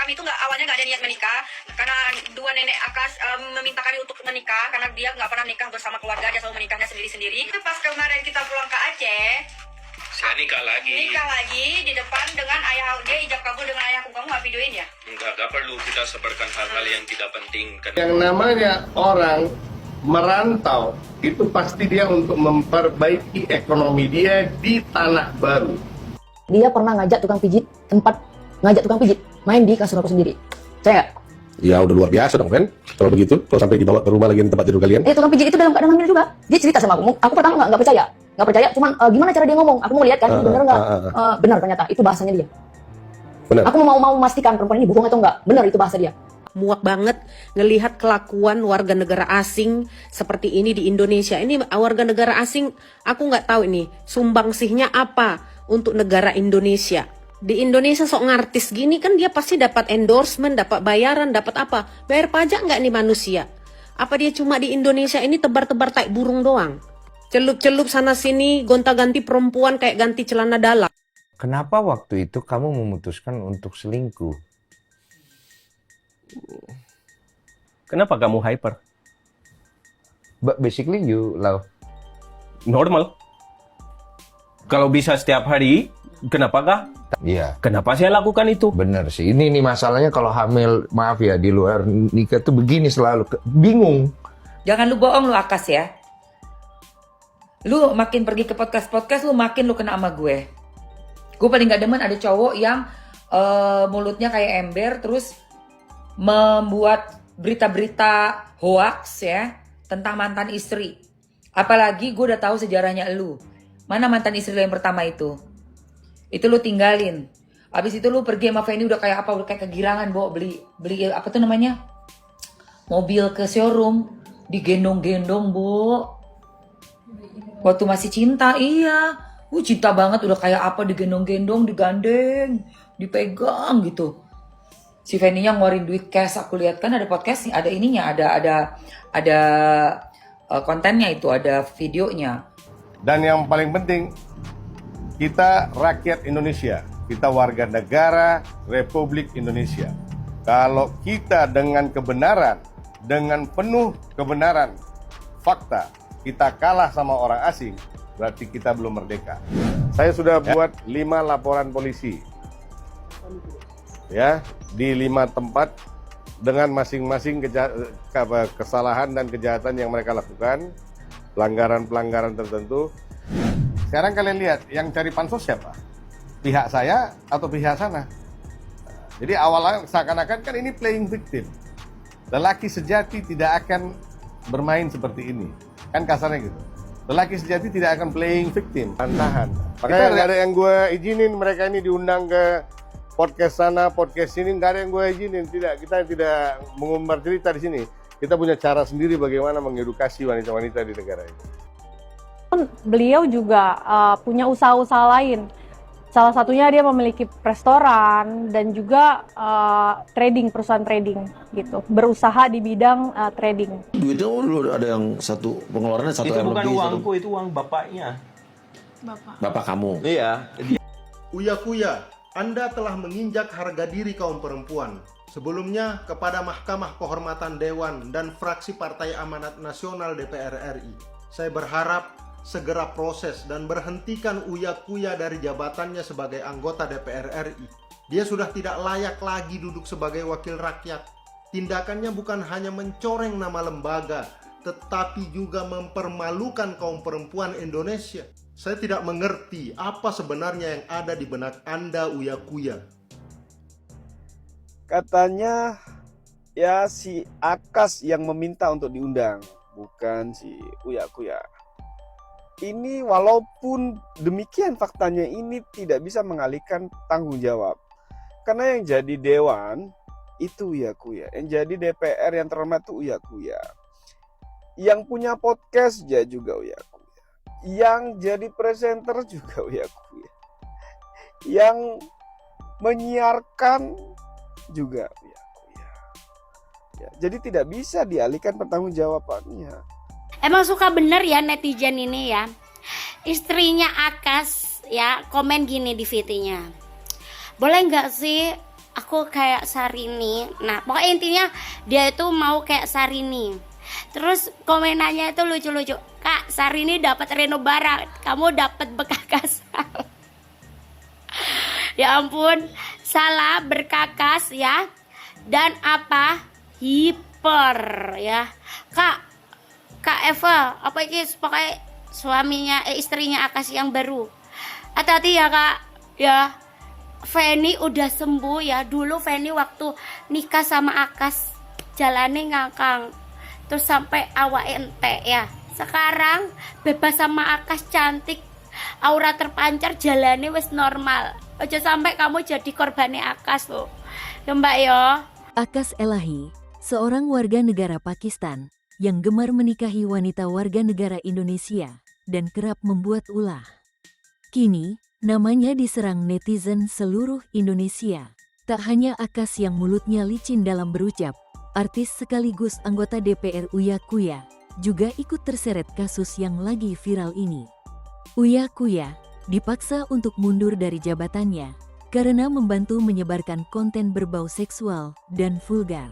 kami itu awalnya nggak ada niat menikah, karena dua nenek Akas meminta kami untuk menikah karena dia nggak pernah nikah bersama keluarga, dia selalu menikahnya sendiri-sendiri. Pas kemarin kita pulang ke Aceh, saya nikah lagi di depan dengan ayah, dia ijab kabul dengan ayahku. Kamu nggak videoin ya? Nggak perlu kita sebarkan hal-hal yang tidak penting. Yang namanya orang merantau itu pasti dia untuk memperbaiki ekonomi dia di tanah baru. Dia pernah ngajak tukang pijit, main di kasur aku sendiri. Saya nggak? Ya udah luar biasa dong, kan? Kalau begitu, kalau sampai dibawa ke rumah lagi tempat tidur kalian. Tukang pijit itu dalam keadaan hamil juga. Dia cerita sama aku. Aku pertama nggak percaya. Cuman gimana cara dia ngomong? Aku mau lihat kan, bener nggak? Benar ternyata itu bahasanya dia. Benar. Aku mau memastikan perempuan ini bohong atau enggak. Benar itu bahasa dia. Muak banget ngelihat kelakuan warga negara asing seperti ini di Indonesia. Ini warga negara asing, aku nggak tahu ini sumbangsihnya apa untuk negara Indonesia. Di Indonesia sok ngartis gini kan dia pasti dapat endorsement, dapat bayaran, dapat apa? Bayar pajak nggak nih manusia? Apa dia cuma di Indonesia ini tebar-tebar tai burung doang? Celup-celup sana sini, gonta-ganti perempuan kayak ganti celana dalam. Kenapa waktu itu kamu memutuskan untuk selingkuh? Kenapa kamu hyper? But basically you love. Normal. Kalau bisa setiap hari, kenapa kah? Iya. Kenapa saya lakukan itu? Bener sih. Ini nih masalahnya kalau hamil, maaf ya, di luar nikah tuh begini selalu. Bingung. Jangan lu bohong lu Akas ya. Lu makin pergi ke podcast-podcast, lu makin lu kena sama gue. Gue paling gak demen ada cowok yang mulutnya kayak ember, terus membuat berita-berita hoax ya tentang mantan istri. Apalagi gue udah tahu sejarahnya lu. Mana mantan istri lu yang pertama itu? Itu lu tinggalin. Abis itu lu pergi sama Feni udah kayak apa? Udah kayak kegirangan, beli apa tuh namanya? Mobil ke showroom, digendong-gendong, Bu. Waktu masih cinta, iya. Cinta banget, udah kayak apa, digendong-gendong, digandeng, dipegang gitu. Si Feni-nya ngeluarin duit cash, aku lihat kan ada podcast, ada ininya, ada kontennya itu, ada videonya. Dan yang paling penting, kita rakyat Indonesia, kita warga negara Republik Indonesia. Kalau kita dengan kebenaran, dengan penuh kebenaran, fakta, kita kalah sama orang asing, berarti kita belum merdeka. Saya sudah buat 5 laporan polisi. Ya, di 5 tempat dengan masing-masing kesalahan dan kejahatan yang mereka lakukan, pelanggaran-pelanggaran tertentu. Sekarang kalian lihat, yang cari pansos siapa? Pihak saya atau pihak sana? Jadi awalnya seakan-akan kan ini playing victim. Lelaki sejati tidak akan bermain seperti ini. Kan kasarnya gitu. Lelaki sejati tidak akan playing victim. Tahan. Makanya nggak ada yang gue izinin mereka ini diundang ke podcast sana, podcast sini, nggak ada yang gue izinin. Tidak, kita tidak mengumbar cerita di sini. Kita punya cara sendiri bagaimana mengedukasi wanita-wanita di negara ini. Beliau juga punya usaha-usaha lain. Salah satunya dia memiliki restoran dan juga perusahaan trading gitu. Berusaha di bidang trading. Duitnya ada yang satu pengeluarannya 1 M lebih. Itu bukan uangku, itu uang bapaknya. Bapak kamu. Iya. Uya-kuya, Anda telah menginjak harga diri kaum perempuan. Sebelumnya kepada Mahkamah Kehormatan Dewan dan fraksi Partai Amanat Nasional DPR RI. Saya berharap segera proses dan berhentikan Uya-kuya dari jabatannya sebagai anggota DPR RI. Dia sudah tidak layak lagi duduk sebagai wakil rakyat. Tindakannya bukan hanya mencoreng nama lembaga, tetapi juga mempermalukan kaum perempuan Indonesia. Saya tidak mengerti apa sebenarnya yang ada di benak Anda, Uya-kuya. Katanya ya si Akas yang meminta untuk diundang, bukan si Uya-kuya. Ini walaupun demikian faktanya ini tidak bisa mengalihkan tanggung jawab. Karena yang jadi dewan itu Uya-kuya, yang jadi DPR yang terhormat itu Uya-kuya. Yang punya podcast ya juga Uya-kuya. Yang jadi presenter juga Uya-kuya. Yang menyiarkan juga Uya-kuya. Ya, jadi tidak bisa dialihkan pertanggungjawabannya. Emang suka bener ya netizen ini ya. Istrinya Akas ya komen gini di VT-nya. Boleh nggak sih aku kayak Sarini. Nah pokoknya intinya dia itu mau kayak Sarini. Terus komenannya itu lucu-lucu. Kak, Sarini dapat Reno Barat, kamu dapat Bekakas. Ya ampun, salah berkakas ya. Dan apa? Hiper ya. Kak Eva, apa ini pakai suaminya istrinya Akas yang baru. Hati-hati ya Kak. Ya. Feni udah sembuh ya. Dulu Feni waktu nikah sama Akas jalane ngangkang. Terus sampai awak ente ya. Sekarang bebas sama Akas, cantik, aura terpancar, jalane wis normal. Aja sampai kamu jadi korbannya Akas loh. Ya Mbak ya. Akas Elahi, seorang warga negara Pakistan yang gemar menikahi wanita warga negara Indonesia dan kerap membuat ulah. Kini, namanya diserang netizen seluruh Indonesia. Tak hanya Akas yang mulutnya licin dalam berucap, artis sekaligus anggota DPR Uya Kuya juga ikut terseret kasus yang lagi viral ini. Uya Kuya dipaksa untuk mundur dari jabatannya karena membantu menyebarkan konten berbau seksual dan vulgar.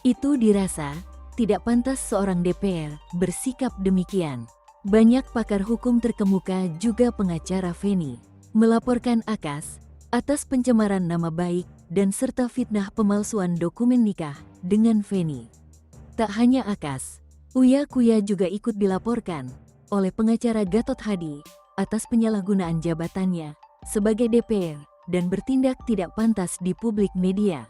Itu dirasa tidak pantas seorang DPR bersikap demikian. Banyak pakar hukum terkemuka juga pengacara Feni melaporkan Akas atas pencemaran nama baik dan serta fitnah pemalsuan dokumen nikah dengan Feni. Tak hanya Akas, Uya Kuya juga ikut dilaporkan oleh pengacara Gatot Hadi atas penyalahgunaan jabatannya sebagai DPR dan bertindak tidak pantas di publik media.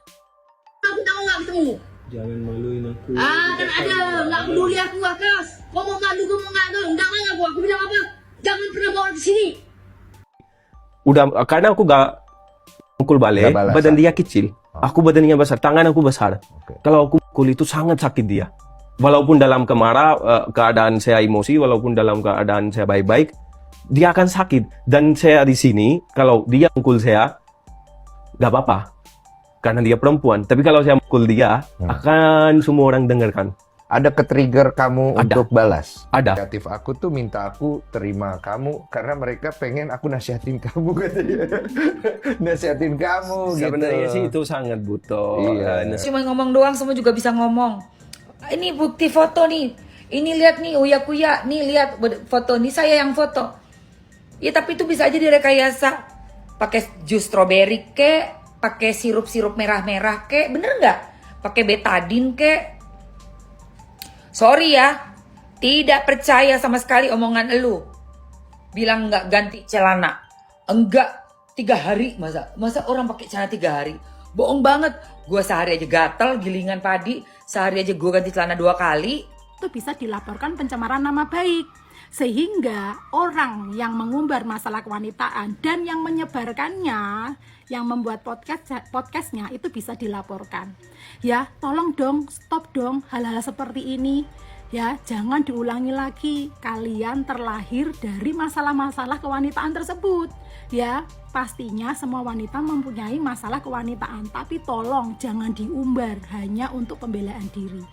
Aku tahu nggak ketemu. Jangan maluin aku. Kan ada, nggak peduli aku Akas. Kau mau malu, kau mau nggak, undangan aku bilang apa? Jangan pernah bawa ke sini. Udah, karena aku gak mukul balik, badan dia kecil. Aku badannya besar, tangan aku besar. Kalau aku mukul itu sangat sakit dia. Walaupun dalam keadaan saya emosi, walaupun dalam keadaan saya baik-baik, dia akan sakit. Dan saya di sini, kalau dia mukul saya, gak apa-apa. Karena dia perempuan. Tapi kalau saya mukul dia, akan semua orang dengarkan. Ada ke-trigger kamu untuk balas? Ada. Kreatif aku tuh minta aku terima kamu karena mereka pengen aku nasihatin kamu katanya. Nasihatin kamu Sebenarnya gitu. sih itu sangat butuh. Iya. Cuma ngomong doang, semua juga bisa ngomong. Ini bukti foto nih. Ini lihat nih Uya Kuya. Nih lihat foto nih, saya yang foto. Ya tapi itu bisa aja direkayasa. Pakai jus strawberry kek, pakai sirup-sirup merah-merah kek, bener nggak? Pakai betadine kek. Sorry ya, tidak percaya sama sekali omongan elu. Bilang nggak ganti celana. Enggak, 3 hari masa orang pakai celana 3 hari. Bohong banget. Gua sehari aja gatel, gilingan padi. Sehari aja gua ganti celana 2 kali. Itu bisa dilaporkan pencemaran nama baik. Sehingga orang yang mengumbar masalah kewanitaan dan yang menyebarkannya, yang membuat podcastnya itu bisa dilaporkan. Ya, tolong dong, stop dong hal-hal seperti ini. Ya, jangan diulangi lagi. Kalian terlahir dari masalah-masalah kewanitaan tersebut. Ya, pastinya semua wanita mempunyai masalah kewanitaan, tapi tolong jangan diumbar hanya untuk pembelaan diri.